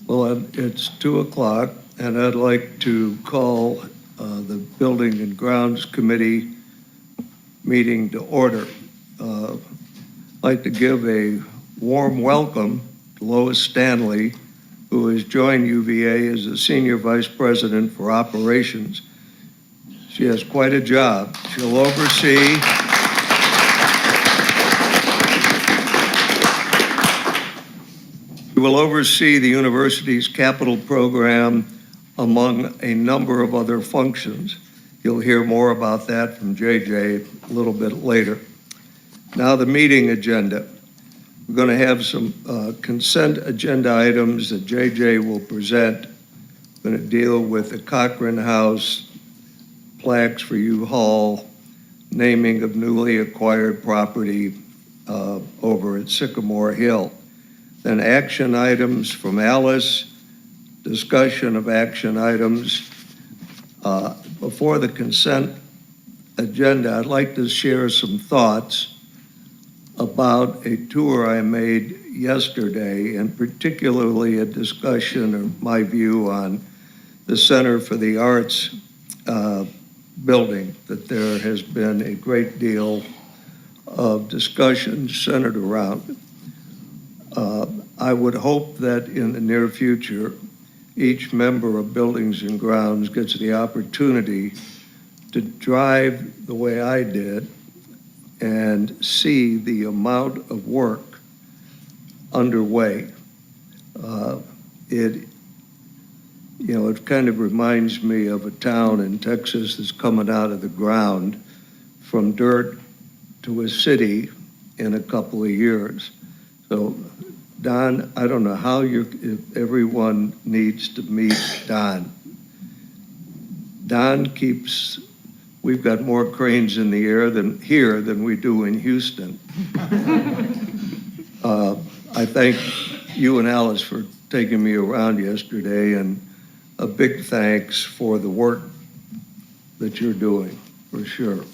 Well, it's 2:00, and I'd like to call the Building and Grounds Committee meeting to order. I'd like to give a warm welcome to Lois Stanley, who has joined UVA as the Senior Vice President for Operations. She has quite a job. She'll oversee She will oversee the university's capital program among a number of other functions. You'll hear more about that from JJ a little bit later. Now the meeting agenda. We're going to have some consent agenda items that JJ will present. We're going to deal with the Cochran House, plaques for U-Haul, naming of newly acquired property over at Sycamore Hill. Then action items from Alice, discussion of action items. Before the consent agenda, I'd like to share some thoughts about a tour I made yesterday, and particularly a discussion of my view on the Center for the Arts building, that there has been a great deal of discussion centered around. I would hope that in the near future, each member of Buildings and Grounds gets the opportunity to drive the way I did and see the amount of work underway. It kind of reminds me of a town in Texas that's coming out of the ground from dirt to a city in a couple of years. So, Don, I don't know how if everyone needs to meet Don. Don we've got more cranes in the air than we do in Houston. I thank you and Alice for taking me around yesterday, and a big thanks for the work that you're doing, for sure.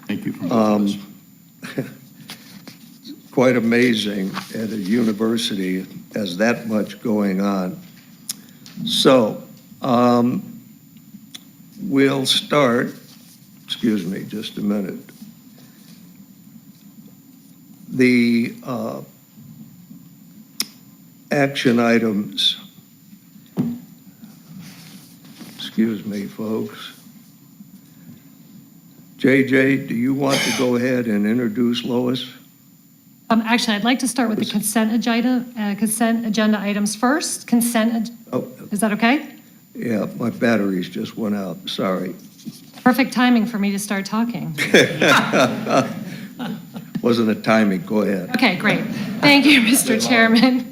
Thank you for both of us. Quite amazing at a university as that much going on. So we'll start, excuse me, just a minute. The action items, excuse me, folks. JJ, do you want to go ahead and introduce Lois? Actually, I'd like to start with the consent agenda items first. Is that okay? Yeah, my batteries just went out. Sorry. Perfect timing for me to start talking. Wasn't a timing. Go ahead. Okay, great. Thank you, Mr. Chairman.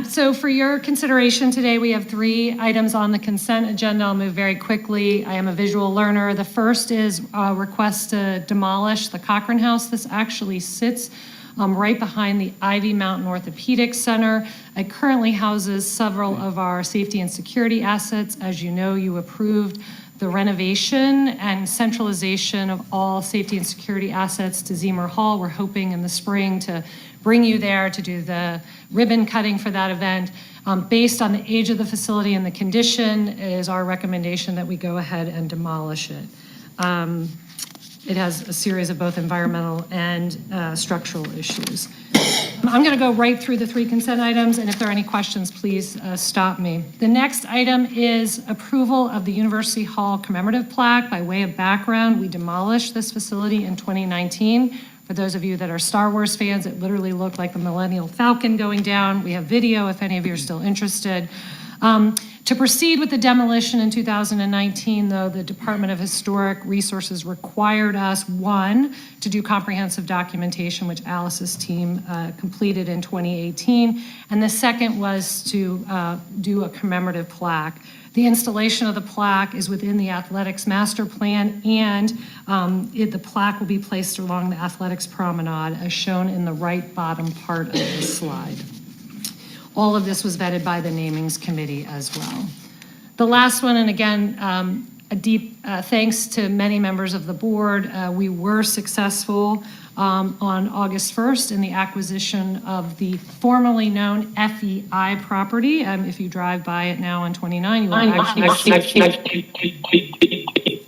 So for your consideration today, we have 3 items on the consent agenda. I'll move very quickly. I am a visual learner. The first is a request to demolish the Cochran House. This actually sits right behind the Ivy Mountain Orthopedic Center. It currently houses several of our safety and security assets. As you know, you approved the renovation and centralization of all safety and security assets to Zemer Hall. We're hoping in the spring to bring you there to do the ribbon cutting for that event. Based on the age of the facility and the condition, it is our recommendation that we go ahead and demolish it. It has a series of both environmental and structural issues. I'm going to go right through the 3 consent items, and if there are any questions, please stop me. The next item is approval of the University Hall Commemorative Plaque. By way of background, we demolished this facility in 2019. For those of you that are Star Wars fans, it literally looked like the Millennium Falcon going down. We have video if any of you are still interested. To proceed with the demolition in 2019, though, the Department of Historic Resources required us, 1, to do comprehensive documentation, which Alice's team completed in 2018, and the second was to do a commemorative plaque. The installation of the plaque is within the athletics master plan, and the plaque will be placed along the athletics promenade, as shown in the right bottom part of the slide. All of this was vetted by the namings committee as well. The last one, and again, A deep thanks to many members of the board. We were successful on August 1st in the acquisition of the formerly known FEI property. If you drive by it now on 29, you will actually see.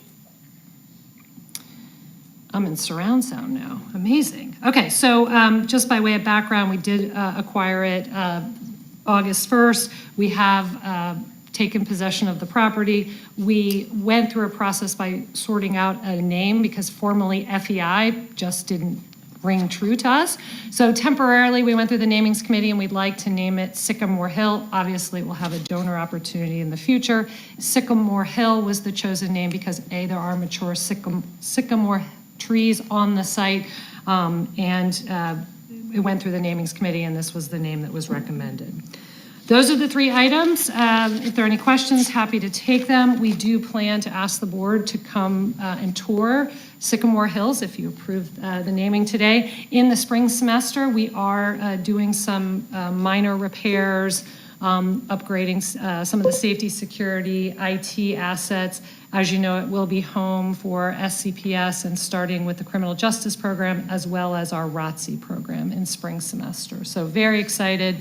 I'm in surround sound now. Amazing. Okay, so just by way of background, we did acquire it August 1st. We have taken possession of the property. We went through a process by sorting out a name because formerly FEI just didn't ring true to us. So temporarily, we went through the namings committee and we'd like to name it Sycamore Hill. Obviously, we'll have a donor opportunity in the future. Sycamore Hill was the chosen name because A, there are mature sycamore trees on the site, and it went through the namings committee and this was the name that was recommended. Those are the three items. If there are any questions, happy to take them. We do plan to ask the board to come and tour Sycamore Hills, if you approve the naming today. In the spring semester, we are doing some minor repairs, upgrading some of the safety, security, IT assets. As you know, it will be home for SCPS and starting with the criminal justice program, as well as our ROTC program in spring semester. So very excited.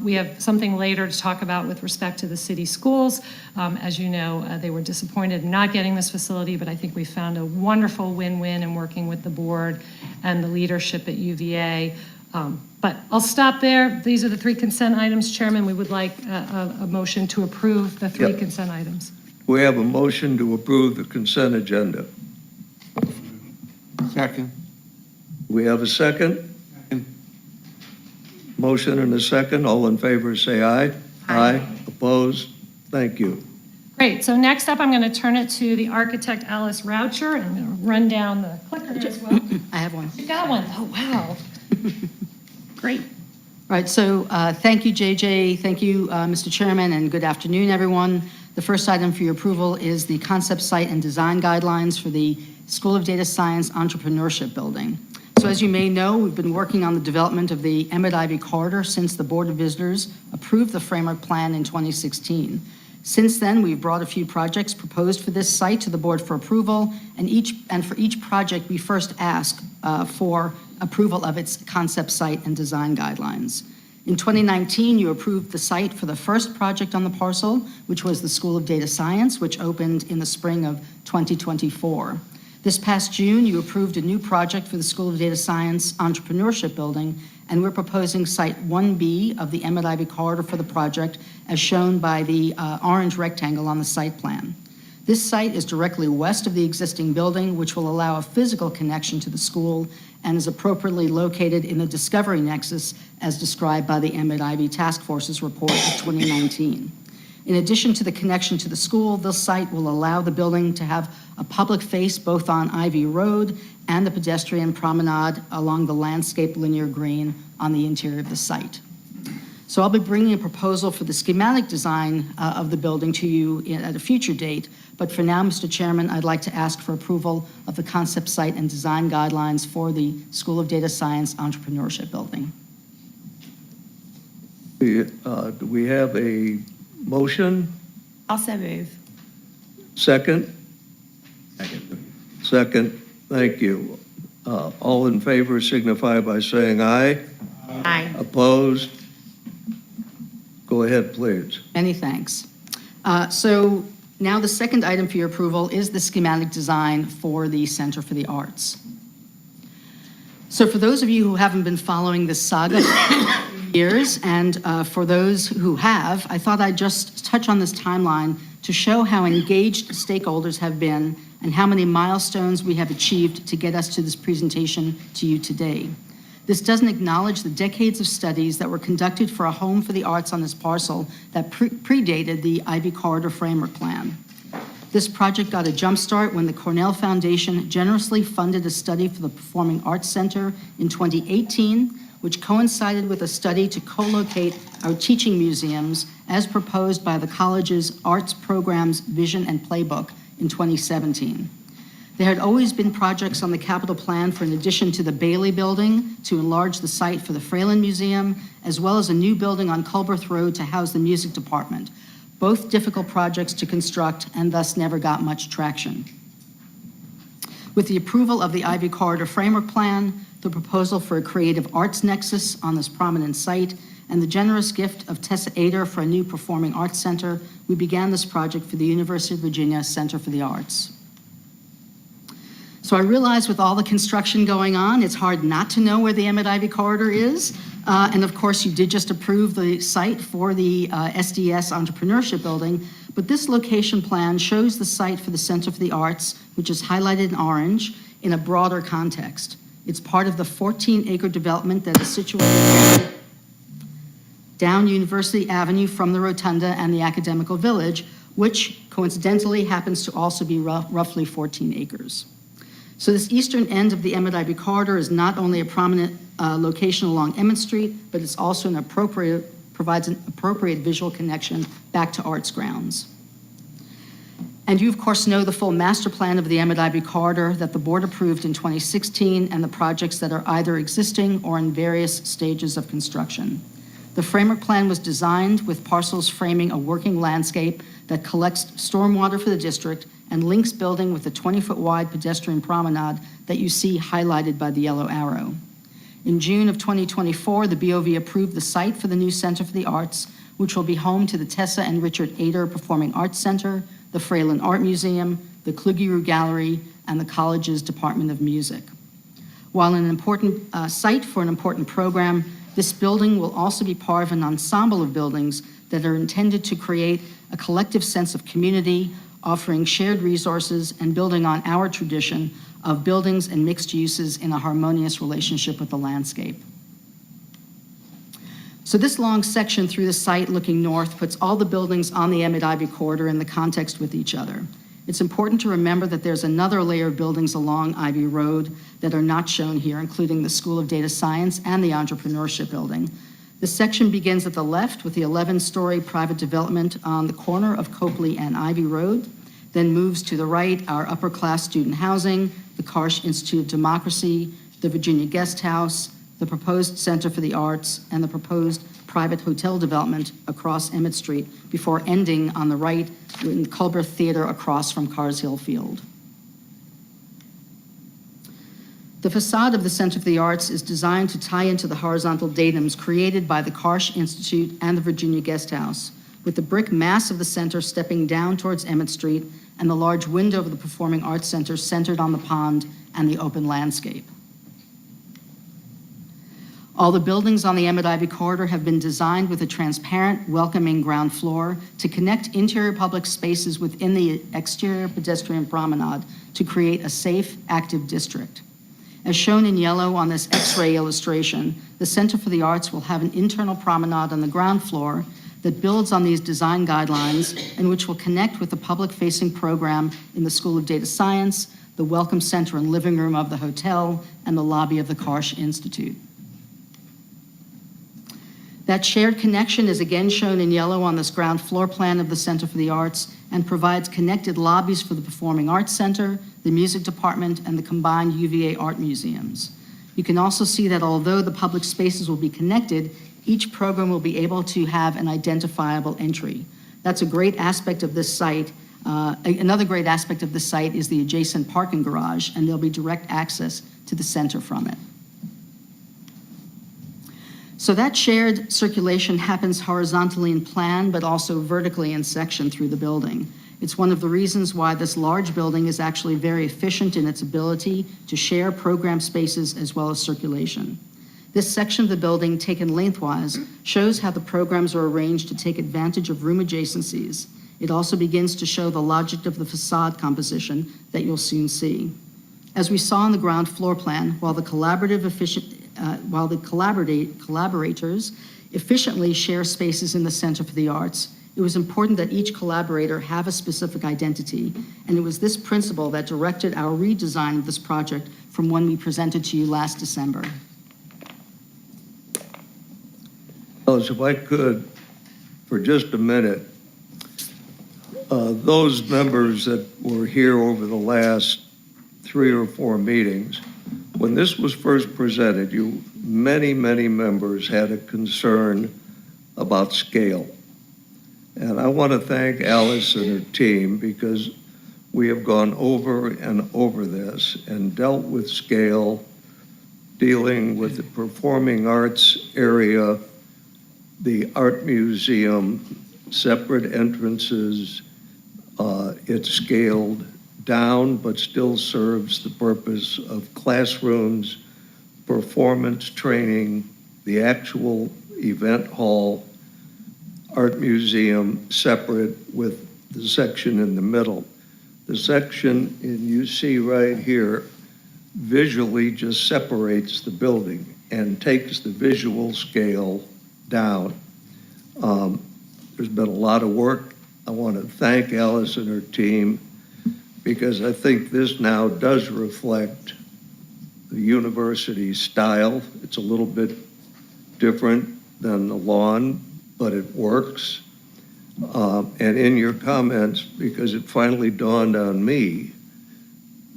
We have something later to talk about with respect to the city schools. As you know, they were disappointed in not getting this facility, but I think we found a wonderful win-win in working with the board and the leadership at UVA. But I'll stop there. These are the three consent items. Chairman, we would like a motion to approve the three consent items. We have a motion to approve the consent agenda. Second. We have a second? Motion and a second. All in favor say aye. Aye. Opposed? Thank you. Great. So next up, I'm going to turn it to the architect, Alice Raucher, and I'm going to run down the clicker as well. I have one. You got one. Oh, wow. Great. All right, so thank you, JJ. Thank you, Mr. Chairman, and good afternoon, everyone. The first item for your approval is the concept site and design guidelines for the School of Data Science Entrepreneurship Building. So as you may know, we've been working on the development of the Emmet Ivy Corridor since the Board of Visitors approved the framework plan in 2016. Since then, we've brought a few projects proposed for this site to the board for approval, and for each project, we first ask for approval of its concept site and design guidelines. In 2019, you approved the site for the first project on the parcel, which was the School of Data Science, which opened in the spring of 2024. This past June, you approved a new project for the School of Data Science Entrepreneurship Building, and we're proposing Site 1B of the Emmet Ivy Corridor for the project, as shown by the orange rectangle on the site plan. This site is directly west of the existing building, which will allow a physical connection to the school and is appropriately located in the Discovery Nexus, as described by the Emmet Ivy Task Force's report of 2019. In addition to the connection to the school, this site will allow the building to have a public face both on Ivy Road and the pedestrian promenade along the landscape linear green on the interior of the site. So I'll be bringing a proposal for the schematic design of the building to you at a future date, but for now, Mr. Chairman, I'd like to ask for approval of the concept site and design guidelines for the School of Data Science Entrepreneurship Building. Do we have a motion? Also move. Second? Second. Thank you. All in favor signify by saying aye. Aye. Opposed? Go ahead, please. Many thanks. So now the second item for your approval is the schematic design for the Center for the Arts. So for those of you who haven't been following this saga for years, and for those who have, I thought I'd just touch on this timeline to show how engaged stakeholders have been and how many milestones we have achieved to get us to this presentation to you today. This doesn't acknowledge the decades of studies that were conducted for a home for the arts on this parcel that predated the Ivy Corridor Framework Plan. This project got a jump start when the Cornell Foundation generously funded a study for the Performing Arts Center in 2018, which coincided with a study to co-locate our teaching museums as proposed by the college's arts program's Vision and Playbook in 2017. There had always been projects on the capital plan for an addition to the Bailey Building to enlarge the site for the Fralin Museum, as well as a new building on Culberth Road to house the music department. both difficult projects to construct and thus never got much traction. With the approval of the Ivy Corridor Framework Plan, the proposal for a creative arts nexus on this prominent site, and the generous gift of Tessa Ader for a new performing arts center, we began this project for the University of Virginia Center for the Arts. So I realize with all the construction going on, it's hard not to know where the Emmet Ivy Corridor is. And of course, you did just approve the site for the SDS Entrepreneurship Building, but this location plan shows the site for the Center for the Arts, which is highlighted in orange, in a broader context. It's part of the 14-acre development that is situated down University Avenue from the Rotunda and the Academical Village, which coincidentally happens to also be roughly 14 acres. So this eastern end of the Emmet Ivy Corridor is not only a prominent location along Emmet Street, but it's also provides an appropriate visual connection back to arts grounds. And you, of course, know the full master plan of the Emmet Ivy Corridor that the board approved in 2016 and the projects that are either existing or in various stages of construction. The framework plan was designed with parcels framing a working landscape that collects stormwater for the district and links building with the 20-foot wide pedestrian promenade that you see highlighted by the yellow arrow. In June of 2024, the BOV approved the site for the new Center for the Arts, which will be home to the Tessa and Richard Ader Performing Arts Center, the Fralin Art Museum, the Kluge Gallery, and the college's Department of Music. While an important site for an important program, this building will also be part of an ensemble of buildings that are intended to create a collective sense of community, offering shared resources and building on our tradition of buildings and mixed uses in a harmonious relationship with the landscape. So this long section through the site looking north puts all the buildings on the Emmet Ivy Corridor in the context with each other. It's important to remember that there's another layer of buildings along Ivy Road that are not shown here, including the School of Data Science and the Entrepreneurship Building. This section begins at the left with the 11-story private development on the corner of Copley and Ivy Road, then moves to the right, our upper-class student housing, the Karsh Institute of Democracy, the Virginia Guest House, the proposed Center for the Arts, and the proposed private hotel development across Emmet Street before ending on the right in Culber Theater across from Cars Hill Field. The facade of the Center for the Arts is designed to tie into the horizontal datums created by the Karsh Institute and the Virginia Guest House, with the brick mass of the center stepping down towards Emmet Street and the large window of the Performing Arts Center centered on the pond and the open landscape. All the buildings on the Emmet Ivy Corridor have been designed with a transparent, welcoming ground floor to connect interior public spaces within the exterior pedestrian promenade to create a safe, active district. As shown in yellow on this X-ray illustration, the Center for the Arts will have an internal promenade on the ground floor that builds on these design guidelines and which will connect with the public-facing program in the School of Data Science, the Welcome Center and Living Room of the hotel, and the lobby of the Karsh Institute. That shared connection is again shown in yellow on this ground floor plan of the Center for the Arts and provides connected lobbies for the Performing Arts Center, the Music Department, and the combined UVA art museums. You can also see that although the public spaces will be connected, each program will be able to have an identifiable entry. That's a great aspect of this site. Another great aspect of this site is the adjacent parking garage, and there'll be direct access to the center from it. So that shared circulation happens horizontally in plan, but also vertically in section through the building. It's one of the reasons why this large building is actually very efficient in its ability to share program spaces as well as circulation. This section of the building, taken lengthwise, shows how the programs are arranged to take advantage of room adjacencies. It also begins to show the logic of the facade composition that you'll soon see. As we saw in the ground floor plan, while the collaborators efficiently share spaces in the Center for the Arts, it was important that each collaborator have a specific identity, and it was this principle that directed our redesign of this project from when we presented to you last December. Alice, if I could, for just a minute, those members that were here over the last 3 or 4 meetings, when this was first presented, many members had a concern about scale. And I want to thank Alice and her team because we have gone over and over this and dealt with scale, dealing with the performing arts area, the art museum, separate entrances. It's scaled down, but still serves the purpose of classrooms, performance training, the actual event hall, art museum separate with the section in the middle. The section you see right here visually just separates the building and takes the visual scale down. There's been a lot of work. I want to thank Alice and her team because I think this now does reflect the university style. It's a little bit different than the lawn, but it works. And in your comments, because it finally dawned on me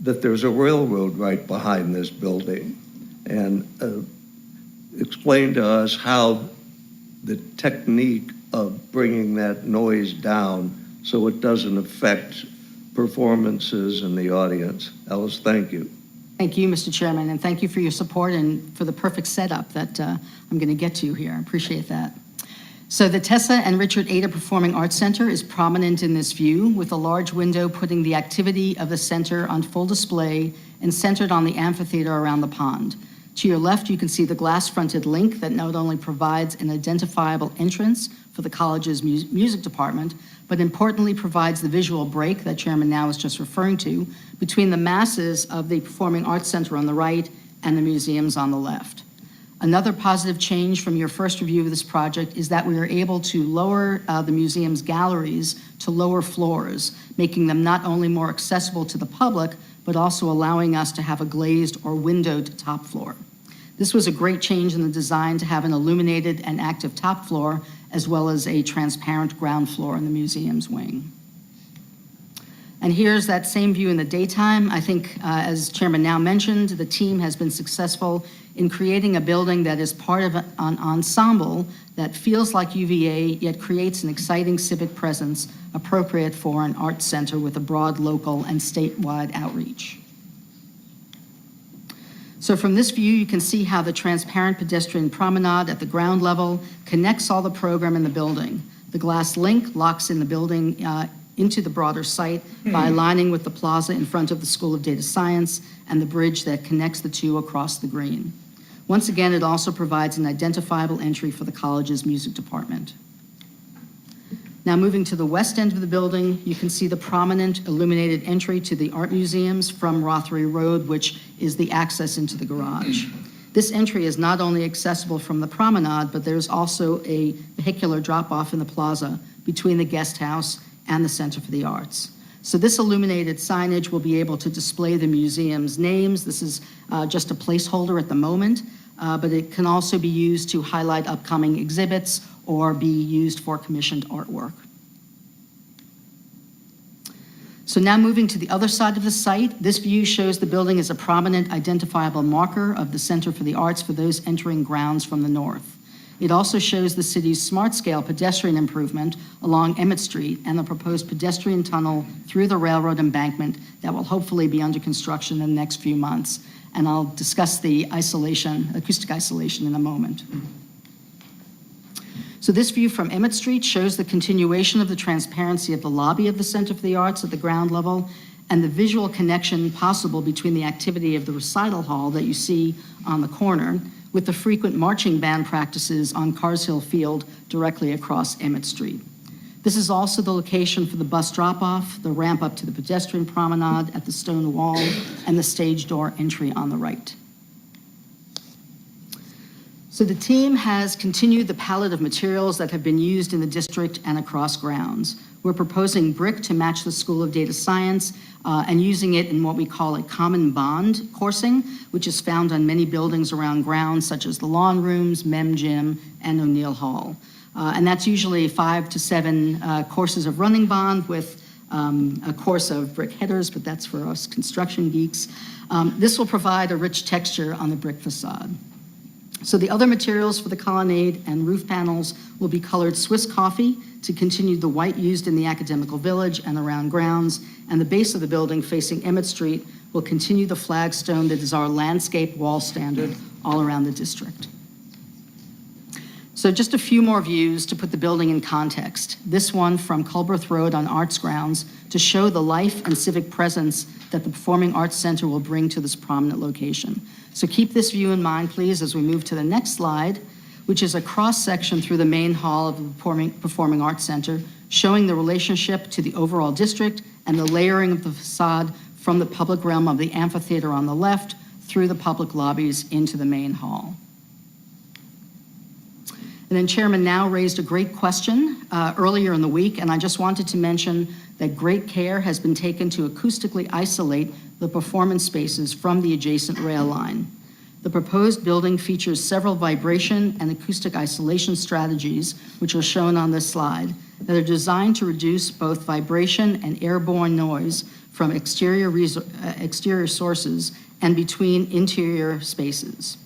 that there's a railroad right behind this building, and explain to us how the technique of bringing that noise down so it doesn't affect performances in the audience. Alice, thank you. Thank you, Mr. Chairman, and thank you for your support and for the perfect setup that I'm going to get to here. I appreciate that. So the Tessa and Richard Ada Performing Arts Center is prominent in this view, with a large window putting the activity of the center on full display and centered on the amphitheater around the pond. To your left, you can see the glass-fronted link that not only provides an identifiable entrance for the college's music department, but importantly provides the visual break that Chairman Now was just referring to between the masses of the Performing Arts Center on the right and the museums on the left. Another positive change from your first review of this project is that we were able to lower the museum's galleries to lower floors, making them not only more accessible to the public, but also allowing us to have a glazed or windowed top floor. This was a great change in the design to have an illuminated and active top floor, as well as a transparent ground floor in the museum's wing. And here's that same view in the daytime. I think, as Chairman Now mentioned, the team has been successful in creating a building that is part of an ensemble that feels like UVA, yet creates an exciting civic presence appropriate for an arts center with a broad local and statewide outreach. So from this view, you can see how the transparent pedestrian promenade at the ground level connects all the program in the building. The glass link locks in the building into the broader site by aligning with the plaza in front of the School of Data Science and the bridge that connects the two across the green. Once again, it also provides an identifiable entry for the college's music department. Now moving to the west end of the building, you can see the prominent illuminated entry to the art museums from Rothery Road, which is the access into the garage. This entry is not only accessible from the promenade, but there's also a vehicular drop-off in the plaza between the guest house and the Center for the Arts. So this illuminated signage will be able to display the museum's names. This is just a placeholder at the moment, but it can also be used to highlight upcoming exhibits or be used for commissioned artwork. So now moving to the other side of the site, this view shows the building as a prominent identifiable marker of the Center for the Arts for those entering grounds from the north. It also shows the city's smart-scale pedestrian improvement along Emmet Street and the proposed pedestrian tunnel through the railroad embankment that will hopefully be under construction in the next few months. And I'll discuss the acoustic isolation in a moment. So this view from Emmet Street shows the continuation of the transparency of the lobby of the Center for the Arts at the ground level and the visual connection possible between the activity of the recital hall that you see on the corner with the frequent marching band practices on Cars Hill Field directly across Emmet Street. This is also the location for the bus drop-off, the ramp up to the pedestrian promenade at the stone wall, and the stage door entry on the right. So the team has continued the palette of materials that have been used in the district and across grounds. We're proposing brick to match the School of Data Science and using it in what we call a common bond coursing, which is found on many buildings around grounds such as the lawn rooms, Mem Gym, and O'Neill Hall. And that's usually 5 to 7 courses of running bond with a course of brick headers, but that's for us construction geeks. This will provide a rich texture on the brick facade. So the other materials for the colonnade and roof panels will be colored Swiss coffee to continue the white used in the Academical Village and around grounds, and the base of the building facing Emmet Street will continue the flagstone that is our landscape wall standard all around the district. So just a few more views to put the building in context. This one from Culberth Road on Arts Grounds to show the life and civic presence that the Performing Arts Center will bring to this prominent location. So keep this view in mind, please, as we move to the next slide, which is a cross-section through the main hall of the Performing Arts Center, showing the relationship to the overall district and the layering of the facade from the public realm of the amphitheater on the left through the public lobbies into the main hall. And then Chairman Now raised a great question earlier in the week, and I just wanted to mention that great care has been taken to acoustically isolate the performance spaces from the adjacent rail line. The proposed building features several vibration and acoustic isolation strategies, which are shown on this slide, that are designed to reduce both vibration and airborne noise from exterior sources and between interior spaces.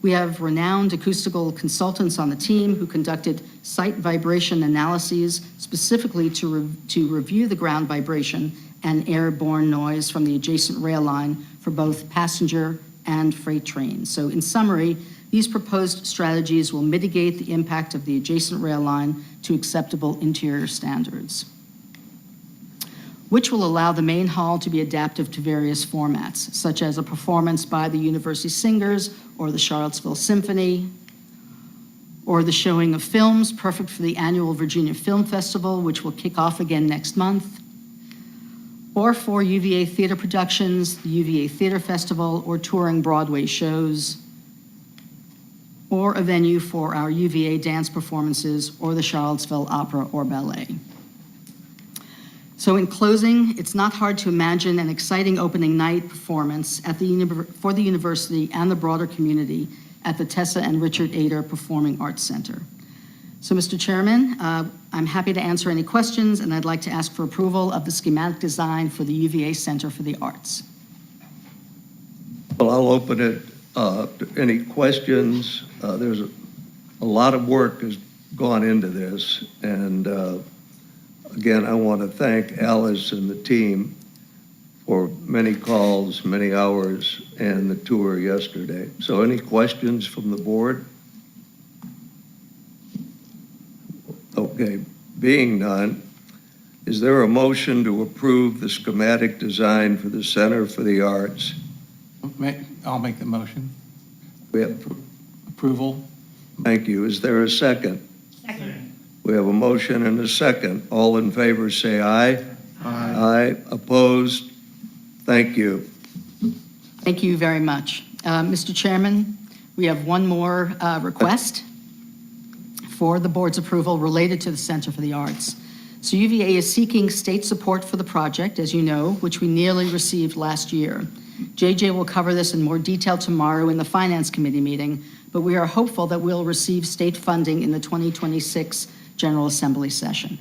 We have renowned acoustical consultants on the team who conducted site vibration analyses specifically to review the ground vibration and airborne noise from the adjacent rail line for both passenger and freight trains. So in summary, these proposed strategies will mitigate the impact of the adjacent rail line to acceptable interior standards, which will allow the main hall to be adaptive to various formats, such as a performance by the University Singers or the Charlottesville Symphony, or the showing of films, perfect for the annual Virginia Film Festival, which will kick off again next month, or for UVA theater productions, the UVA Theater Festival, or touring Broadway shows, or a venue for our UVA dance performances, or the Charlottesville Opera or Ballet. So in closing, it's not hard to imagine an exciting opening night performance for the university and the broader community at the Tessa and Richard Ader Performing Arts Center. So, Mr. Chairman, I'm happy to answer any questions, and I'd like to ask for approval of the schematic design for the UVA Center for the Arts. Well, I'll open it to any questions. There's a lot of work has gone into this, and again, I want to thank Alice and the team for many calls, many hours, and the tour yesterday. So any questions from the board? Okay, being none, is there a motion to approve the schematic design for the Center for the Arts? I'll make the motion. We have, Approval. thank you. Is there a second? Second. We have a motion and a second. All in favor say aye. Aye. Opposed? Thank you. Thank you very much. Mr. Chairman, we have one more request for the board's approval related to the Center for the Arts. So UVA is seeking state support for the project, as you know, which we nearly received last year. JJ will cover this in more detail tomorrow in the Finance Committee meeting, but we are hopeful that we'll receive state funding in the 2026 General Assembly session.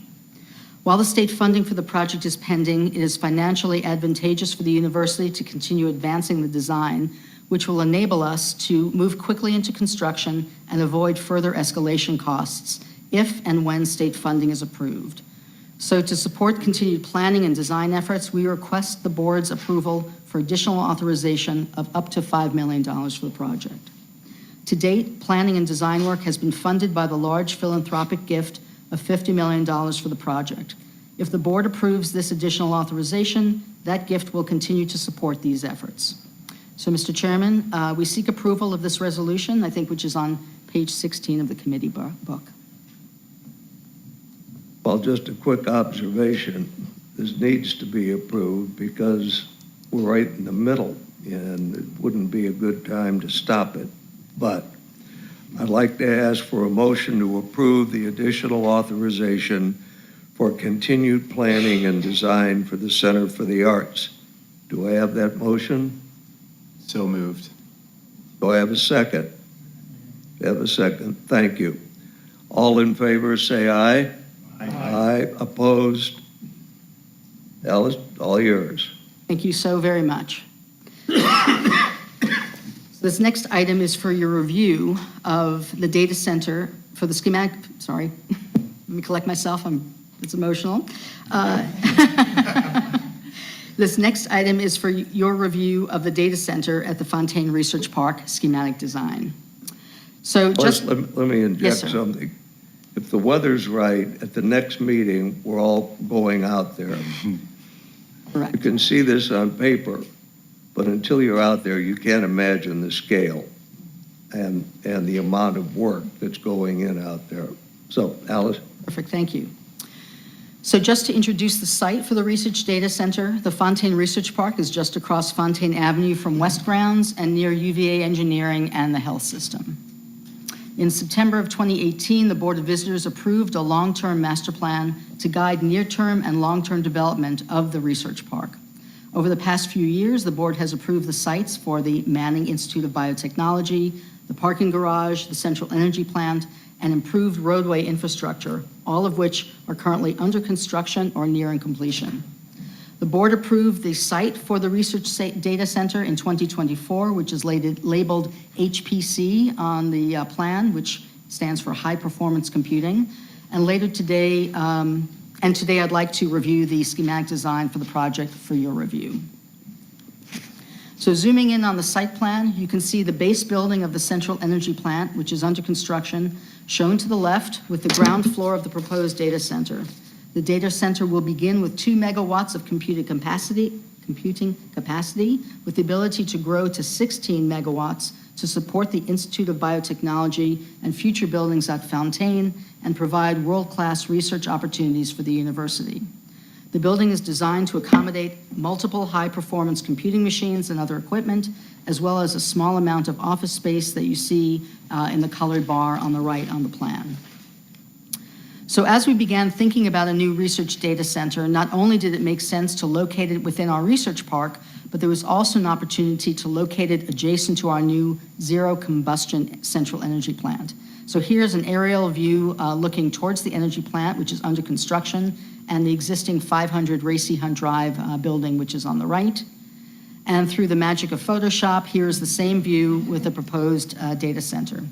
While the state funding for the project is pending, it is financially advantageous for the university to continue advancing the design, which will enable us to move quickly into construction and avoid further escalation costs if and when state funding is approved. So to support continued planning and design efforts, we request the board's approval for additional authorization of up to $5 million for the project. To date, planning and design work has been funded by the large philanthropic gift of $50 million for the project. If the board approves this additional authorization, that gift will continue to support these efforts. So, Mr. Chairman, we seek approval of this resolution, I think, which is on page 16 of the committee book. Well, just a quick observation. This needs to be approved because we're right in the middle and it wouldn't be a good time to stop it. But I'd like to ask for a motion to approve the additional authorization for continued planning and design for the Center for the Arts. Do I have that motion? So moved. Do I have a second? I have a second. Thank you. All in favor say aye. Aye. Opposed? Alice, all yours. Thank you so very much. So this next item is for your review of the data center for the schematic, Let me collect myself, it's emotional. This next item is for your review of the data center at the Fontaine Research Park schematic design. So First, just, let me Yes, inject sir. something. If the weather's right, at the next meeting, we're all going out there. You correct. can see this on paper, but until you're out there, you can't imagine the scale and the amount of work that's going in out there. So, Alice? Perfect, thank you. So just to introduce the site for the Research Data Center, the Fontaine Research Park is just across Fontaine Avenue from West Grounds and near UVA Engineering and the health system. In September of 2018, the Board of Visitors approved a long-term master plan to guide near-term and long-term development of the research park. Over the past few years, the board has approved the sites for the Manning Institute of Biotechnology, the parking garage, the central energy plant, and improved roadway infrastructure, all of which are currently under construction or nearing completion. The board approved the site for the Research Data Center in 2024, which is labeled HPC on the plan, which stands for High Performance Computing. And today I'd like to review the schematic design for the project for your review. So zooming in on the site plan, you can see the base building of the central energy plant, which is under construction, shown to the left with the ground floor of the proposed data center. The data center will begin with 2 megawatts of computing capacity, with the ability to grow to 16 megawatts to support the Institute of Biotechnology and future buildings at Fontaine and provide world-class research opportunities for the university. The building is designed to accommodate multiple high-performance computing machines and other equipment, as well as a small amount of office space that you see in the colored bar on the right on the plan. So as we began thinking about a new research data center, not only did it make sense to locate it within our research park, but there was also an opportunity to locate it adjacent to our new zero combustion central energy plant. So here's an aerial view looking towards the energy plant, which is under construction, and the existing 500 Racy Hunt Drive building, which is on the right. And through the magic of Photoshop, here's the same view with the proposed data center.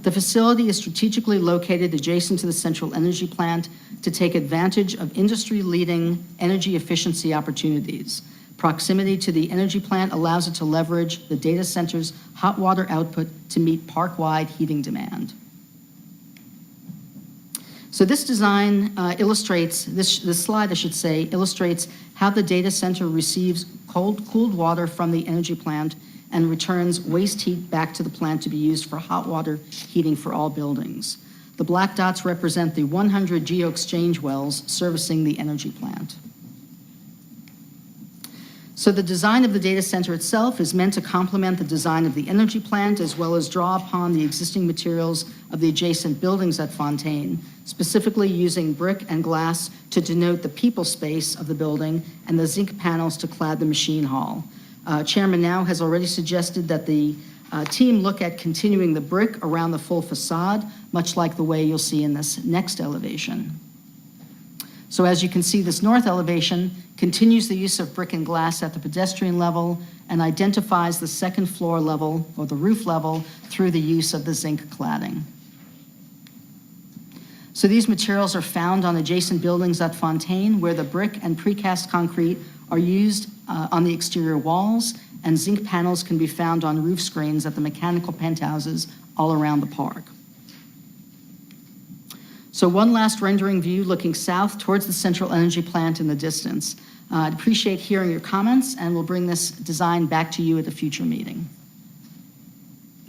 The facility is strategically located adjacent to the central energy plant to take advantage of industry-leading energy efficiency opportunities. Proximity to the energy plant allows it to leverage the data center's hot water output to meet park-wide heating demand. So this design illustrates, this slide, I should say, illustrates how the data center receives cooled water from the energy plant and returns waste heat back to the plant to be used for hot water heating for all buildings. The black dots represent the 100 geo-exchange wells servicing the energy plant. So the design of the data center itself is meant to complement the design of the energy plant as well as draw upon the existing materials of the adjacent buildings at Fontaine, specifically using brick and glass to denote the people space of the building and the zinc panels to clad the machine hall. Chairman Now has already suggested that the team look at continuing the brick around the full facade, much like the way you'll see in this next elevation. So as you can see, this north elevation continues the use of brick and glass at the pedestrian level and identifies the second floor level or the roof level through the use of the zinc cladding. So these materials are found on adjacent buildings at Fontaine, where the brick and precast concrete are used on the exterior walls, and zinc panels can be found on roof screens at the mechanical penthouses all around the park. So one last rendering view looking south towards the central energy plant in the distance. I'd appreciate hearing your comments, and we'll bring this design back to you at a future meeting.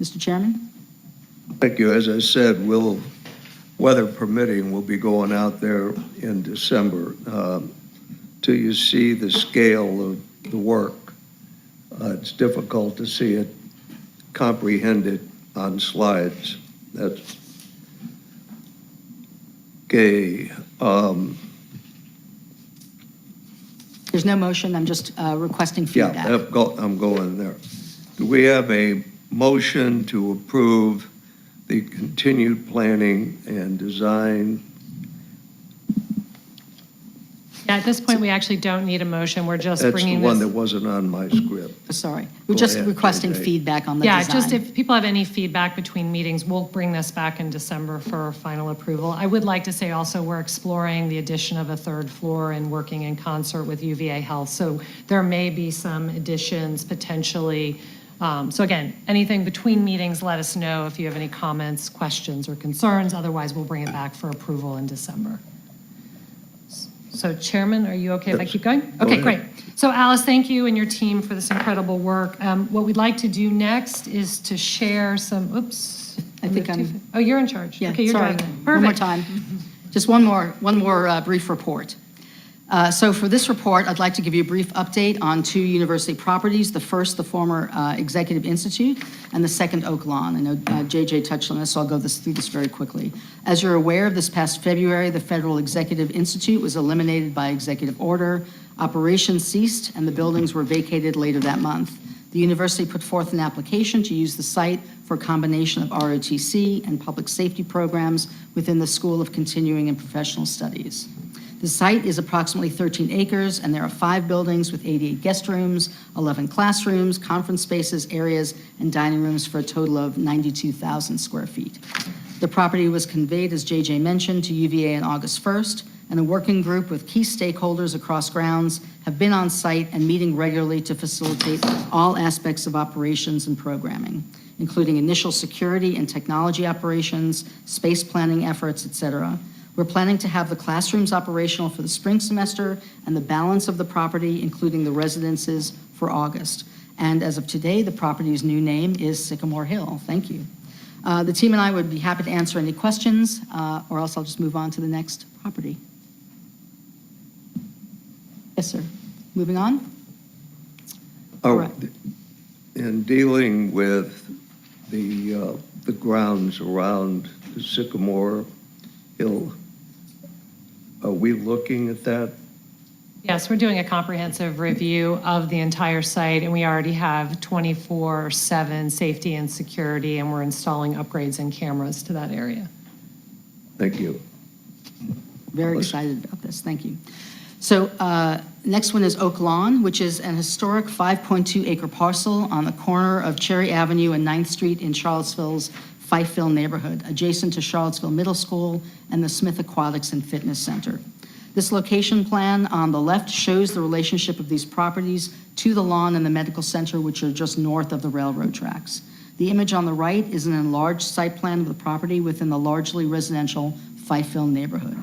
Mr. Chairman? Thank you. As I said, weather permitting, we'll be going out there in December. Till you see the scale of the work, it's difficult to see it comprehended on slides. That's okay. There's no motion. I'm just requesting feedback. Yeah, I'm going there. Do we have a motion to approve the continued planning and design Yeah, at this point, we actually don't need a motion. We're just That's the bringing one that this. wasn't on my script. Sorry. We're Go just ahead, requesting JJ. feedback on the Yeah, design. just if people have any feedback between meetings, we'll bring this back in December for final approval. I would like to say also, we're exploring the addition of a third floor and working in concert with UVA Health. So there may be some additions potentially. So again, anything between meetings, let us know if you have any comments, questions, or concerns. Otherwise, we'll bring it back for approval in December. So Chairman, are you okay if I keep going? Go Okay, ahead. great. So Alice, thank you and your team for this incredible work. What we'd like to do next is to share some, oops. I think I'm- Oh, you're in charge. Yeah, Okay, you're sorry. driving. One more Perfect. time. Just one more brief report. So for this report, I'd like to give you a brief update on two university properties. The first, the former Executive Institute, and the second, Oak Lawn. I know JJ touched on this, so I'll go through this very quickly. As you're aware, this past February, the Federal Executive Institute was eliminated by executive order. Operations ceased, and the buildings were vacated later that month. The university put forth an application to use the site for a combination of ROTC and public safety programs within the School of Continuing and Professional Studies. The site is approximately 13 acres, and there are 5 buildings with 88 guest rooms, 11 classrooms, conference spaces, areas, and dining rooms for a total of 92,000 square feet. The property was conveyed, as JJ mentioned, to UVA on August 1st, and a working group with key stakeholders across grounds have been on site and meeting regularly to facilitate all aspects of operations and programming, including initial security and technology operations, space planning efforts, etc. We're planning to have the classrooms operational for the spring semester and the balance of the property, including the residences, for August. And as of today, the property's new name is Sycamore Hill. Thank you. The team and I would be happy to answer any questions, or else I'll just move on to the next property. Yes, sir. Moving on? Oh, Right. in dealing with the grounds around the Sycamore Hill, are we looking at that? Yes, we're doing a comprehensive review of the entire site, and we already have 24/7 safety and security, and we're installing upgrades and cameras to that area. Thank you. Very excited about this. Thank you. So next one is Oak Lawn, which is an historic 5.2-acre parcel on the corner of Cherry Avenue and 9th Street in Charlottesville's Fifeville neighborhood, adjacent to Charlottesville Middle School and the Smith Aquatics and Fitness Center. This location plan on the left shows the relationship of these properties to the lawn and the medical center, which are just north of the railroad tracks. The image on the right is an enlarged site plan of the property within the largely residential Fifeville neighborhood.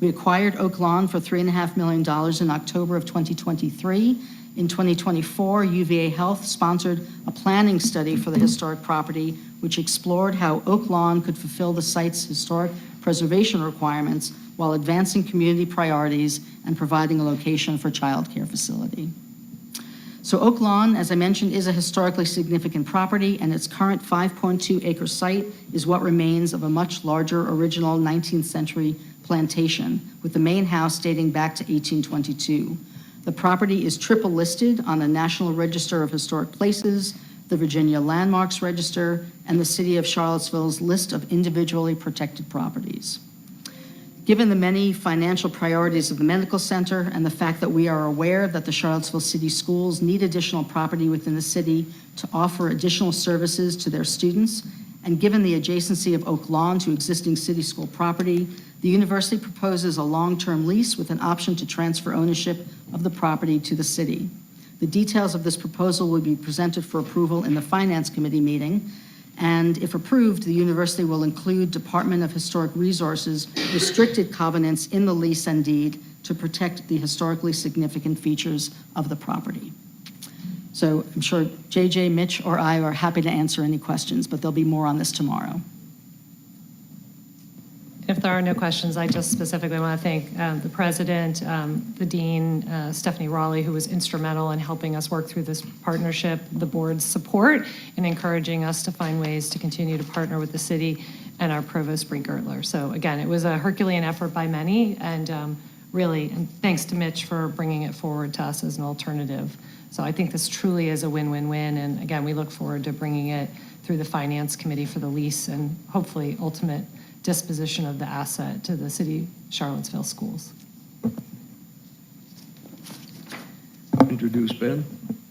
We acquired Oak Lawn for $3.5 million in October of 2023. In 2024, UVA Health sponsored a planning study for the historic property, which explored how Oak Lawn could fulfill the site's historic preservation requirements while advancing community priorities and providing a location for child care facility. So Oak Lawn, as I mentioned, is a historically significant property, and its current 5.2-acre site is what remains of a much larger original 19th century plantation, with the main house dating back to 1822. The property is triple listed on the National Register of Historic Places, the Virginia Landmarks Register, and the City of Charlottesville's list of individually protected properties. Given the many financial priorities of the medical center and the fact that we are aware that the Charlottesville City Schools need additional property within the city to offer additional services to their students, and given the adjacency of Oak Lawn to existing city school property, the university proposes a long-term lease with an option to transfer ownership of the property to the city. The details of this proposal will be presented for approval in the Finance Committee meeting, and if approved, the university will include Department of Historic Resources restricted covenants in the lease and deed to protect the historically significant features of the property. So I'm sure JJ, Mitch, or I are happy to answer any questions, but there'll be more on this tomorrow. If there are no questions, I just specifically want to thank the president, the dean, Stephanie Raleigh, who was instrumental in helping us work through this partnership, the board's support in encouraging us to find ways to continue to partner with the city, and our provost, Bree Gertler. So again, it was a Herculean effort by many, and really, and thanks to Mitch for bringing it forward to us as an alternative. So I think this truly is a win-win-win, and again, we look forward to bringing it through the Finance Committee for the lease and hopefully ultimate disposition of the asset to the city Charlottesville schools. introduce Ben?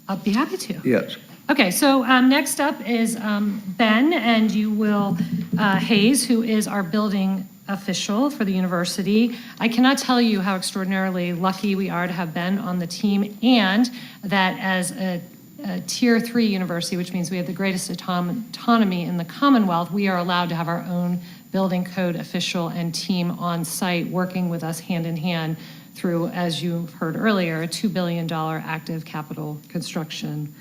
I'll be happy to. Yes. Okay, so next up is Ben, and you will, Hayes, who is our building official for the university. I cannot tell you how extraordinarily lucky we are to have Ben on the team, and that as a Tier 3 university, which means we have the greatest autonomy in the Commonwealth, we are allowed to have our own building code official and team on site working with us hand in hand through, as you heard earlier, a $2 billion active capital construction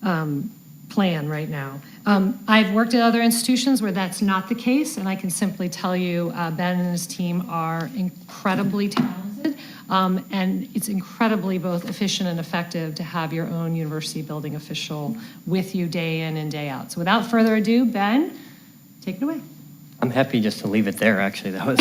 plan right now. I've worked at other institutions where that's not the case, and I can simply tell you Ben and his team are incredibly talented, and it's incredibly both efficient and effective to have your own university building official with you day in and day out. So without further ado, Ben, take it away. I'm happy just to leave it there, actually. That was.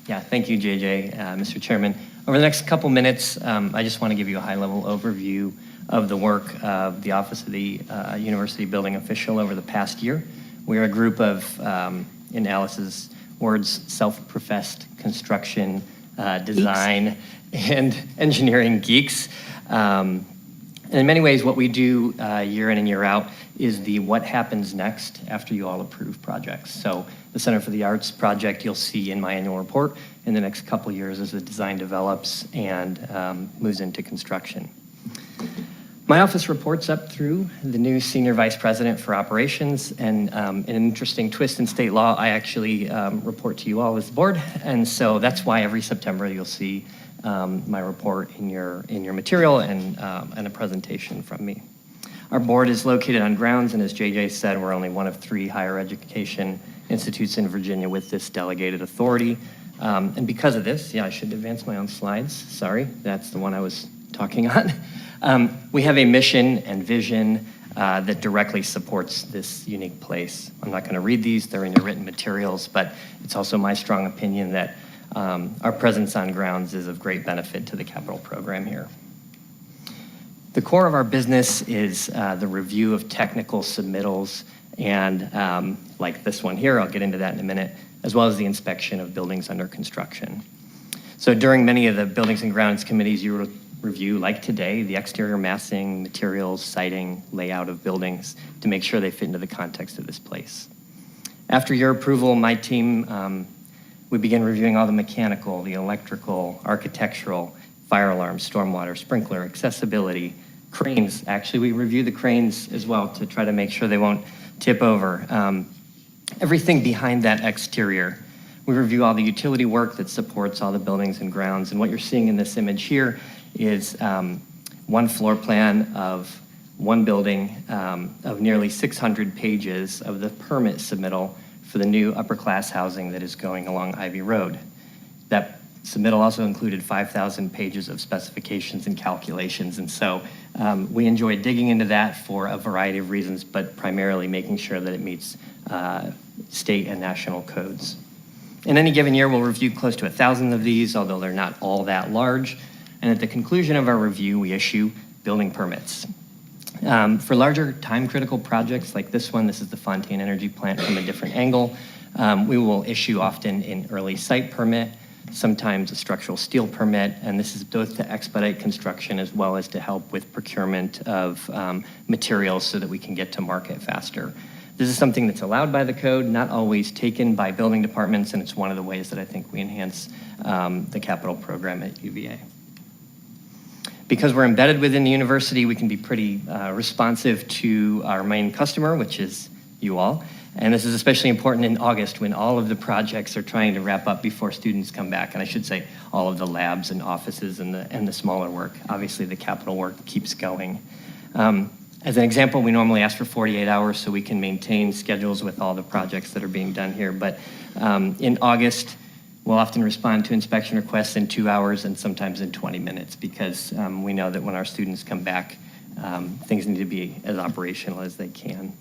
Yeah, thank you, JJ, Mr. Chairman. Over the next couple minutes, I just want to give you a high-level overview of the work of the Office of the University Building Official over the past year. We are a group of, in Alice's words, self-professed construction, design, and engineering geeks. And in many ways, what we do year in and year out is the what happens next after you all approve projects. So the Center for the Arts project you'll see in my annual report in the next couple years as the design develops and moves into construction. My office reports up through the new Senior Vice President for Operations, and in an interesting twist in state law, I actually report to you all as the board, and so that's why every September you'll see my report in your material and a presentation from me. Our board is located on grounds, and as JJ said, we're only one of 3 higher education institutes in Virginia with this delegated authority. And because of this, I should advance my own slides. Sorry, that's the one I was talking on. We have a mission and vision that directly supports this unique place. I'm not going to read these, they're in your written materials, but it's also my strong opinion that our presence on grounds is of great benefit to the capital program here. The core of our business is the review of technical submittals and like this one here, I'll get into that in a minute, as well as the inspection of buildings under construction. So during many of the Buildings and Grounds committees, you review, like today, the exterior massing, materials, siting, layout of buildings to make sure they fit into the context of this place. After your approval, my team, we begin reviewing all the mechanical, the electrical, architectural, fire alarm, stormwater, sprinkler, accessibility, cranes. Actually, we review the cranes as well to try to make sure they won't tip over. Everything behind that exterior. We review all the utility work that supports all the buildings and grounds. And what you're seeing in this image here is one floor plan of one building of nearly 600 pages of the permit submittal for the new upper class housing that is going along Ivy Road. That submittal also included 5,000 pages of specifications and calculations. And so we enjoy digging into that for a variety of reasons, but primarily making sure that it meets state and national codes. In any given year, we'll review close to 1,000 of these, although they're not all that large. And at the conclusion of our review, we issue building permits. For larger time-critical projects like this one, this is the Fontaine Energy Plant from a different angle, we will issue often an early site permit, sometimes a structural steel permit, and this is both to expedite construction as well as to help with procurement of materials so that we can get to market faster. This is something that's allowed by the code, not always taken by building departments, and it's one of the ways that I think we enhance the capital program at UVA. Because we're embedded within the university, we can be pretty responsive to our main customer, which is you all. And this is especially important in August when all of the projects are trying to wrap up before students come back. And I should say all of the labs and offices and the smaller work. Obviously, the capital work keeps going. As an example, we normally ask for 48 hours so we can maintain schedules with all the projects that are being done here. But in August, we'll often respond to inspection requests in 2 hours and sometimes in 20 minutes because we know that when our students come back, things need to be as operational as they can.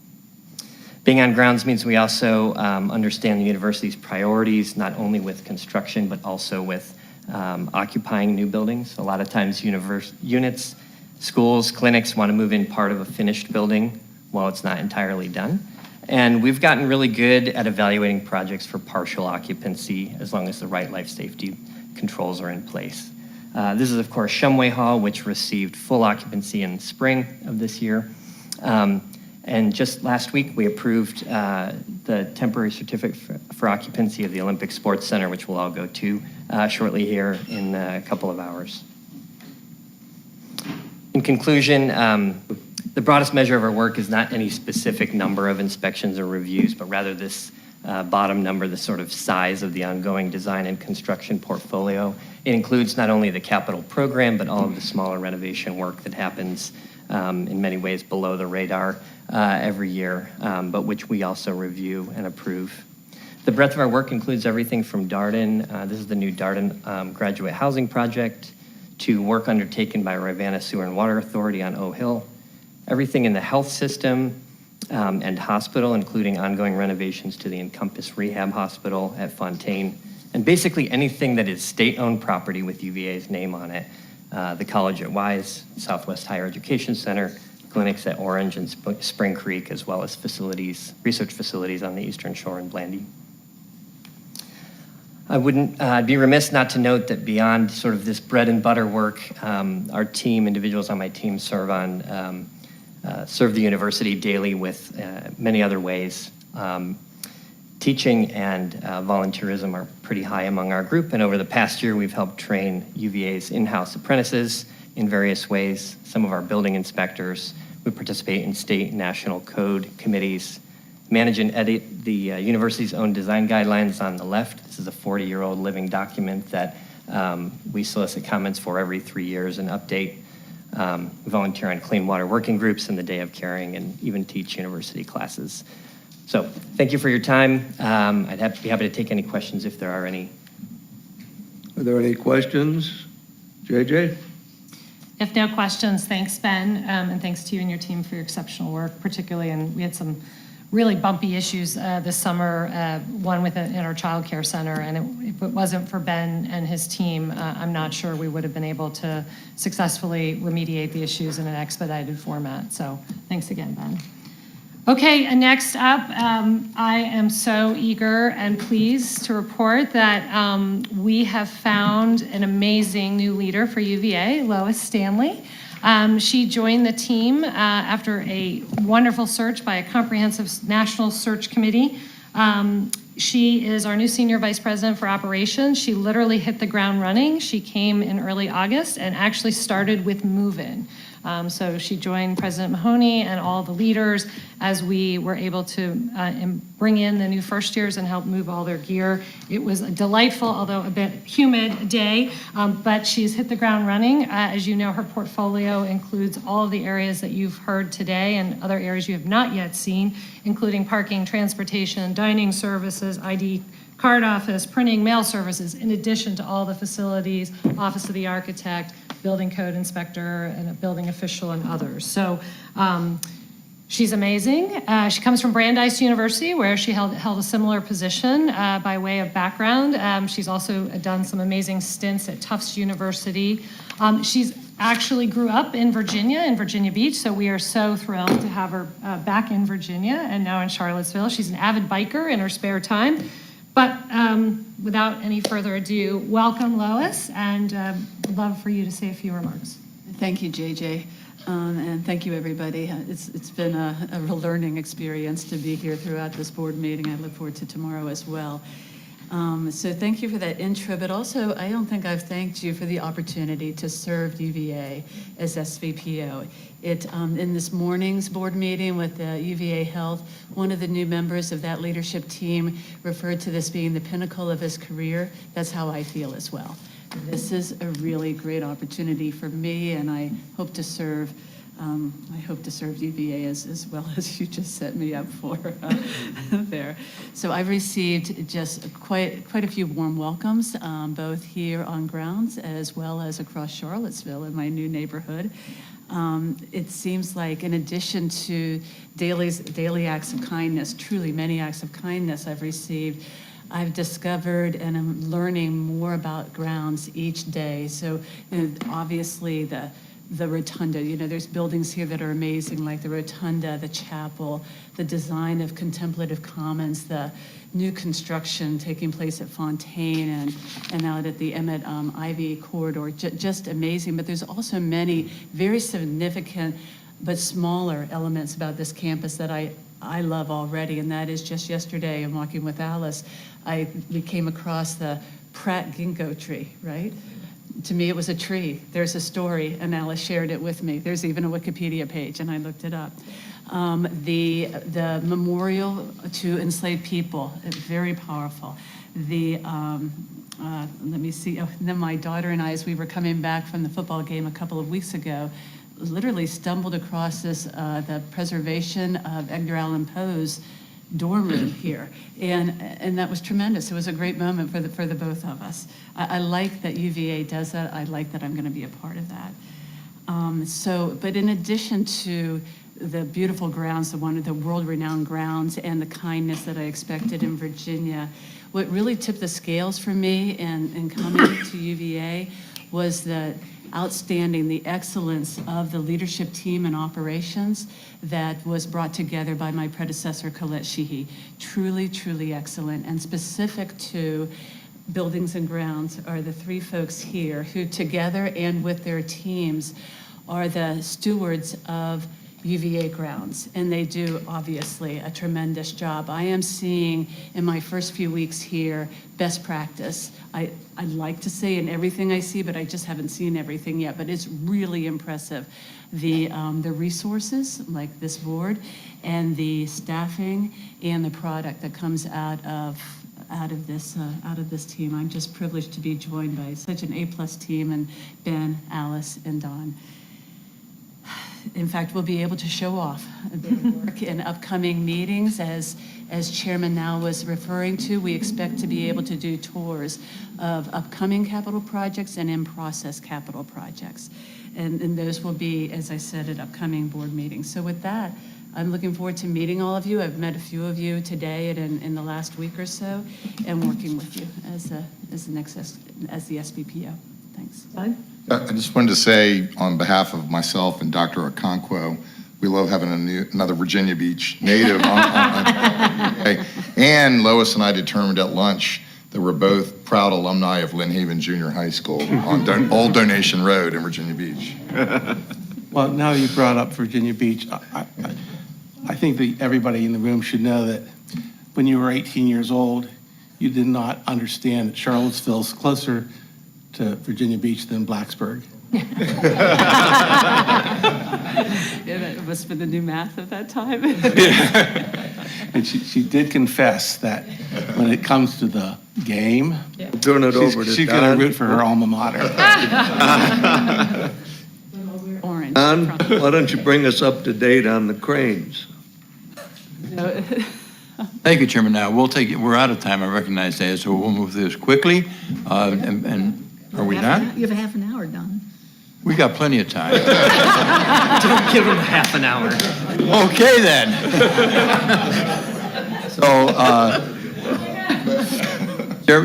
Being on grounds means we also understand the university's priorities, not only with construction, but also with occupying new buildings. A lot of times units, schools, clinics want to move in part of a finished building while it's not entirely done. And we've gotten really good at evaluating projects for partial occupancy as long as the right life safety controls are in place. This is, of course, Shumway Hall, which received full occupancy in spring of this year. And just last week, we approved the temporary certificate for occupancy of the Olympic Sports Center, which we'll all go to shortly here in a couple of hours. In conclusion, the broadest measure of our work is not any specific number of inspections or reviews, but rather this bottom number, the sort of size of the ongoing design and construction portfolio. It includes not only the capital program, but all of the smaller renovation work that happens in many ways below the radar every year, but which we also review and approve. The breadth of our work includes everything from Darden, this is the new Darden graduate housing project, to work undertaken by Rivanna Sewer and Water Authority on O Hill, everything in the health system and hospital, including ongoing renovations to the Encompass Rehab Hospital at Fontaine, and basically anything that is state-owned property with UVA's name on it. The college at Wise, Southwest Higher Education Center, clinics at Orange and Spring Creek, as well as facilities, research facilities on the Eastern Shore in Blandy. I wouldn't be remiss not to note that beyond sort of this bread and butter work, our team, individuals on my team serve the university daily with many other ways. Teaching and volunteerism are pretty high among our group, and over the past year, we've helped train UVA's in-house apprentices in various ways. Some of our building inspectors, we participate in state and national code committees, manage and edit the university's own design guidelines on the left. This is a 40-year-old living document that we solicit comments for every 3 years and update. We volunteer on clean water working groups and the Day of Caring, and even teach university classes. So thank you for your time. I'd be happy to take any questions if there are any. Are there any questions? JJ? If no questions, thanks, Ben, and thanks to you and your team for your exceptional work, particularly, and we had some really bumpy issues this summer, one in our child care center, and if it wasn't for Ben and his team, I'm not sure we would have been able to successfully remediate the issues in an expedited format. So thanks again, Ben. Okay, and next up, I am so eager and pleased to report that we have found an amazing new leader for UVA, LOIS Stanley. She joined the team after a wonderful search by a comprehensive national search committee. She is our new Senior Vice President for Operations. She literally hit the ground running. She came in early August and actually started with move-in. So she joined President Mahoney and all the leaders as we were able to bring in the new first years and help move all their gear. It was a delightful, although a bit humid day, but she's hit the ground running. As you know, her portfolio includes all of the areas that you've heard today and other areas you have not yet seen, including parking, transportation, dining services, ID card office, printing, mail services, in addition to all the facilities, Office of the Architect, building code inspector, and a building official, and others. So she's amazing. She comes from Brandeis University, where she held a similar position by way of background. She's also done some amazing stints at Tufts University. She's actually grew up in Virginia Beach, so we are so thrilled to have her back in Virginia and now in Charlottesville. She's an avid biker in her spare time. But without any further ado, welcome, Lois, and I'd love for you to say a few remarks. Thank you, JJ, and thank you, everybody. It's been a real learning experience to be here throughout this board meeting. I look forward to tomorrow as well. So thank you for that intro, but also I don't think I've thanked you for the opportunity to serve UVA as SVPO. In this morning's board meeting with the UVA Health, one of the new members of that leadership team referred to this being the pinnacle of his career. That's how I feel as well. This is a really great opportunity for me, and I hope to serve UVA as well as you just set me up for there. So I've received just quite a few warm welcomes, both here on grounds as well as across Charlottesville in my new neighborhood. It seems like in addition to daily acts of kindness, truly many acts of kindness I've received, I've discovered and I'm learning more about grounds each day. So obviously the the Rotunda. You know, there's buildings here that are amazing, like the Rotunda, the chapel, the design of contemplative commons, the new construction taking place at Fontaine and out at the Emmet Ivy corridor, just amazing. But there's also many very significant but smaller elements about this campus that I love already, and that is just yesterday in walking with Alice, we came across the Pratt ginkgo tree, right? To me, it was a tree. There's a story, and Alice shared it with me. There's even a Wikipedia page, and I looked it up. The memorial to enslaved people, very powerful. Let me see. Oh, and then my daughter and I, as we were coming back from the football game a couple of weeks ago, literally stumbled across this, the preservation of Edgar Allan Poe's dorm room here, and that was tremendous. It was a great moment for the both of us. I like that UVA does that. I like that I'm going to be a part of that. But in addition to the beautiful grounds, one of the world-renowned grounds, and the kindness that I expected in Virginia, what really tipped the scales for me in coming to UVA was the excellence of the leadership team and operations that was brought together by my predecessor, Colette Sheehy. Truly, truly excellent. And specific to buildings and grounds are the three folks here who together and with their teams are the stewards of UVA grounds, and they do obviously a tremendous job. I am seeing in my first few weeks here best practice. I'd like to say in everything I see, but I just haven't seen everything yet, but it's really impressive. The resources, like this board, and the staffing and the product that comes out of this team. I'm just privileged to be joined by such an A+ team, and Ben, Alice, and Don. In fact, we'll be able to show off their work in upcoming meetings. As Chairman Now was referring to, we expect to be able to do tours of upcoming capital projects and in-process capital projects. And those will be, as I said, at upcoming board meetings. So with that, I'm looking forward to meeting all of you. I've met a few of you today and in the last week or so, and working with you as the SVPO. Thanks. I just wanted to say, on behalf of myself and Dr. Okonkwo, we love having another Virginia Beach native on and Lois and I determined at lunch that we're both proud alumni of Lynn Haven Junior High School on Old Donation Road in Virginia Beach. Well, now you brought up Virginia Beach, I think that everybody in the room should know that when you were 18 years old, you did not understand that Charlottesville's closer to Virginia Beach than Blacksburg. Yeah, that must have been the new math of that time. And she did confess that when it comes to the game, Turn it over to she's Don. going to root for her alma mater. Orange. Don, why don't you bring us up to date on the cranes? No. Thank you, Chairman. Now, we'll take it. We're out of time. I recognize that, so we'll move through this quickly. And are we not? You have a half an hour, Don. We got plenty of time. Don't give him half an hour. Okay, then. So,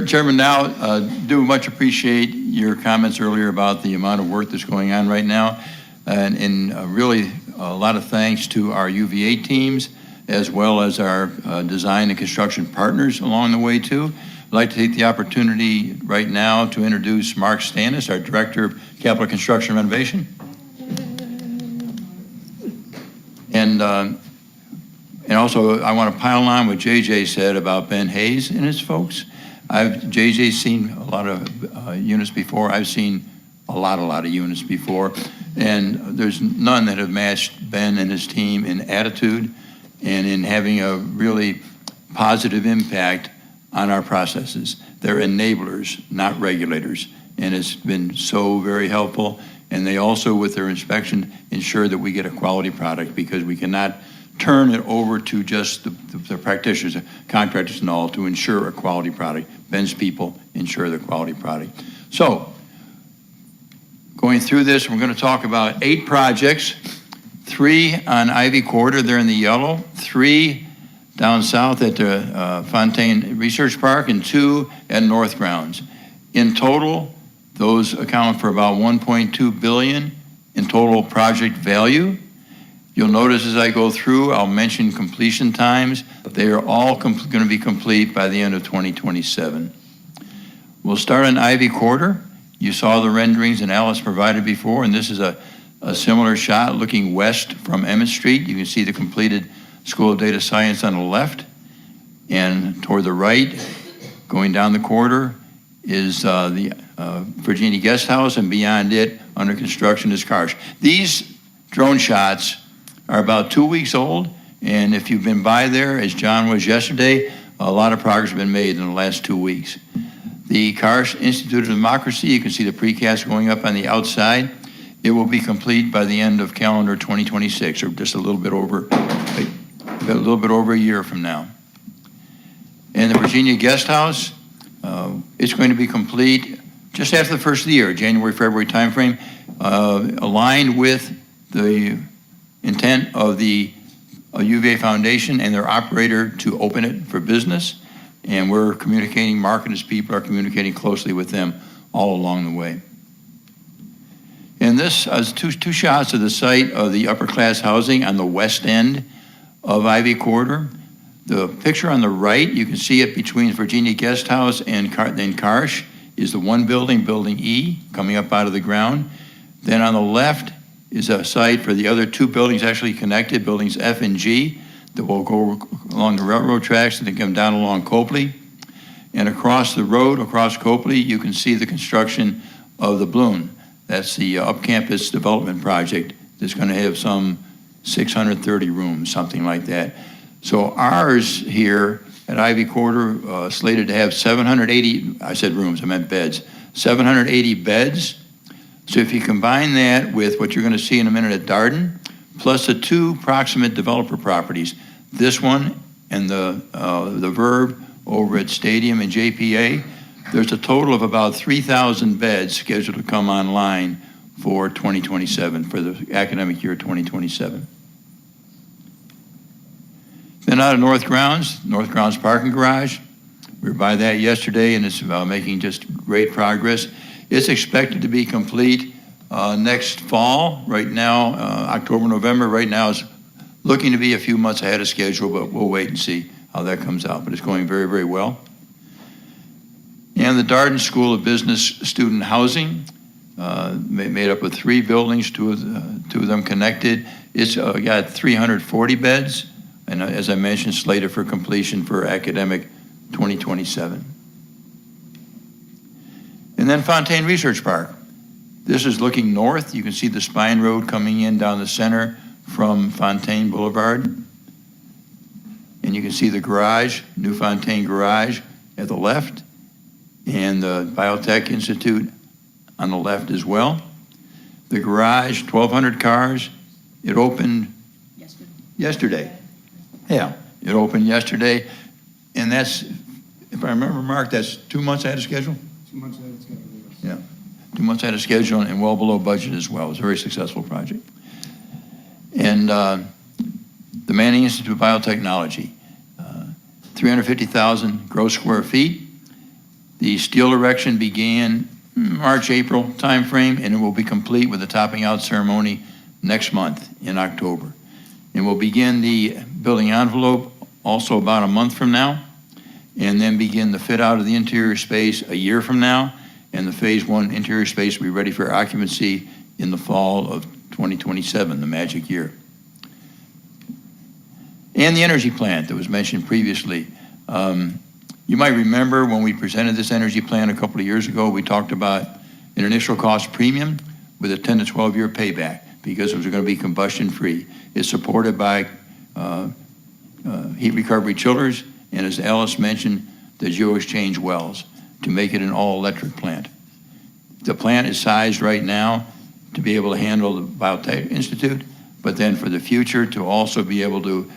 Chairman, now, do much appreciate your comments earlier about the amount of work that's going on right now. And really, a lot of thanks to our UVA teams, as well as our design and construction partners along the way, too. I'd like to take the opportunity right now to introduce Mark Stannis, our Director of Capital Construction Renovation. And also, I want to pile on what JJ said about Ben Hayes and his folks. JJ's seen a lot of units before. I've seen a lot of units before. And there's none that have matched Ben and his team in attitude and in having a really positive impact on our processes. They're enablers, not regulators. And it's been so very helpful. And they also, with their inspection, ensure that we get a quality product, because we cannot turn it over to just the practitioners, the contractors and all, to ensure a quality product. Ben's people ensure the quality product. So, going through this, we're going to talk about 8 projects, 3 on Ivy Corridor, they're in the yellow, 3 down south at the Fontaine Research Park, and 2 at North Grounds. In total, those account for about $1.2 billion in total project value. You'll notice as I go through, I'll mention completion times. They are all going to be complete by the end of 2027. We'll start in Ivy Quarter. You saw the renderings and Alice provided before, and this is a similar shot looking west from Emmet Street. You can see the completed School of Data Science on the left, and toward the right, going down the corridor, is the Virginia Guest House, and beyond it, under construction, is Karsh. These drone shots are about 2 weeks old, and if you've been by there, as John was yesterday, a lot of progress has been made in the last 2 weeks. The Karsh Institute of Democracy, you can see the precast going up on the outside. It will be complete by the end of calendar 2026, or just a little bit over a year from now. And the Virginia Guest House, it's going to be complete just after the first of the year, January, February timeframe, aligned with the intent of the UVA Foundation and their operator to open it for business. And we're communicating, Mark and his people are communicating closely with them all along the way. And this is two shots of the site of the upper class housing on the west end of Ivy Corridor. The picture on the right, you can see it between Virginia Guest House and Karsh, is the one building, Building E, coming up out of the ground. Then on the left is a site for the other two buildings actually connected, buildings F and G, that will go along the railroad tracks and then come down along Copley. And across the road, across Copley, you can see the construction of the Bloom. That's the up-campus development project that's going to have some 630 rooms, something like that. So ours here at Ivy Corridor slated to have 780, I said rooms, I meant beds, 780 beds. So if you combine that with what you're going to see in a minute at Darden, plus the two proximate developer properties, this one and the Verve over at Stadium and JPA, there's a total of about 3,000 beds scheduled to come online for 2027, for the academic year 2027. Then out of North Grounds parking garage. We were by that yesterday, and it's making just great progress. It's expected to be complete next fall. Right now, October, November, right now is looking to be a few months ahead of schedule, but we'll wait and see how that comes out. But it's going very, very well. And the Darden School of Business student housing, made up of 3 buildings, two of them connected. It's got 340 beds, and as I mentioned, slated for completion for academic 2027. And then Fontaine Research Park. This is looking north. You can see the Spine Road coming in down the center from Fontaine Boulevard. And you can see the garage, New Fontaine Garage at the left, and the Biotech Institute on the left as well. The garage, 1,200 cars. It opened yesterday. Yeah, it opened yesterday. And that's, if I remember, Mark, that's 2 months ahead of schedule? 2 months ahead of schedule. Yeah, 2 months ahead of schedule and well below budget as well. It was a very successful project. And the Manning Institute of Biotechnology, 350,000 gross square feet. The steel erection began March, April timeframe, and it will be complete with the topping out ceremony next month in October. And we'll begin the building envelope also about a month from now, and then begin the fit out of the interior space a year from now, and the phase 1 interior space will be ready for occupancy in the fall of 2027, the magic year. And the energy plant that was mentioned previously. You might remember when we presented this energy plan a couple of years ago, we talked about an initial cost premium with a 10 to 12 year payback because it was going to be combustion free. It's supported by heat recovery chillers, and as Alice mentioned, the geo-exchange wells to make it an all-electric plant. The plant is sized right now to be able to handle the Biotech Institute, but then for the future to also be able to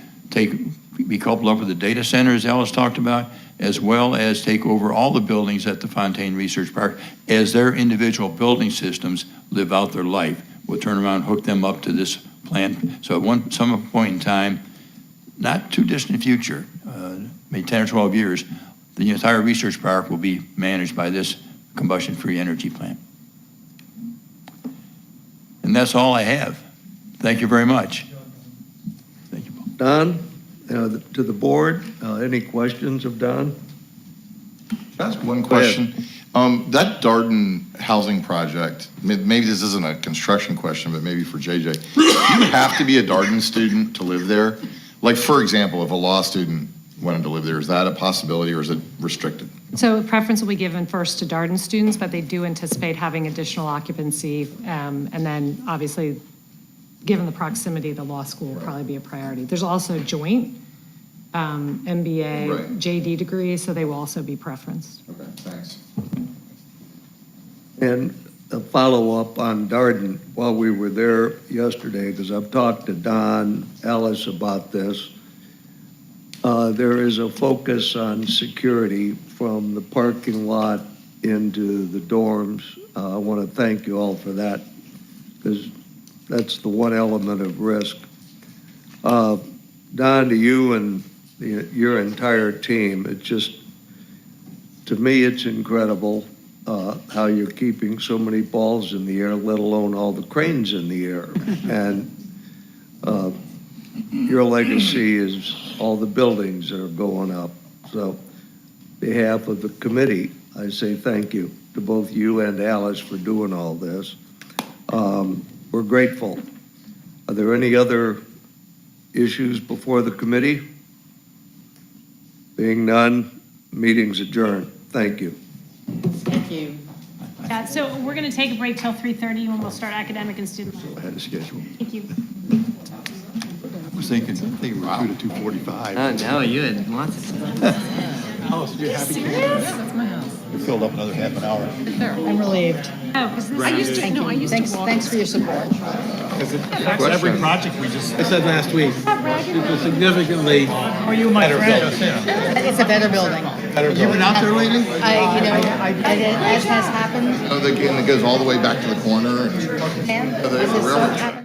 be coupled up with the data center, as Alice talked about, as well as take over all the buildings at the Fontaine Research Park as their individual building systems live out their life. We'll turn around and hook them up to this plant. So at some point in time, not too distant future, maybe 10 or 12 years, the entire research park will be managed by this combustion-free energy plant. And And that's all I have. Thank you very much. Thank you, Paul. Don, to the board, any questions of Don? Can I ask one question? That Darden housing project, maybe this isn't a construction question, but maybe for JJ. Do you have to be a Darden student to live there? Like, for example, if a law student wanted to live there, is that a possibility or is it restricted? So preference will be given first to Darden students, but they do anticipate having additional occupancy. And then, obviously, given the proximity, the law school will probably be a priority. There's also joint MBA, Right. JD degrees, so they will also be preferenced. Okay, thanks. And a follow-up on Darden, while we were there yesterday, because I've talked to Don Ellis about this, there is a focus on security from the parking lot into the dorms. I want to thank you all for that, because that's the one element of risk. Don, to you and your entire team, it's just, to me, it's incredible how you're keeping so many balls in the air, let alone all the cranes in the air. And your legacy is all the buildings that are going up. So, on behalf of the committee, I say thank you to both you and Alice for doing all this. We're grateful. Are there any other issues before the committee? Being none, meeting's adjourned. Thank you. Thank you. Yeah, so we're going to take a break till 3:30 when we'll start academic and student. Ahead of schedule. Thank you. I was thinking, wow. to 2:45. No, you had lots of We filled up another half an hour. I'm relieved. Oh, because this, I used to, no, I used to walk. Thanks for your support. Every project we just. I said last week, it was significantly It's a better building. You been out there lately? I did, as has happened. Oh, and it goes all the way back to the corner. And the this is so railroad happy.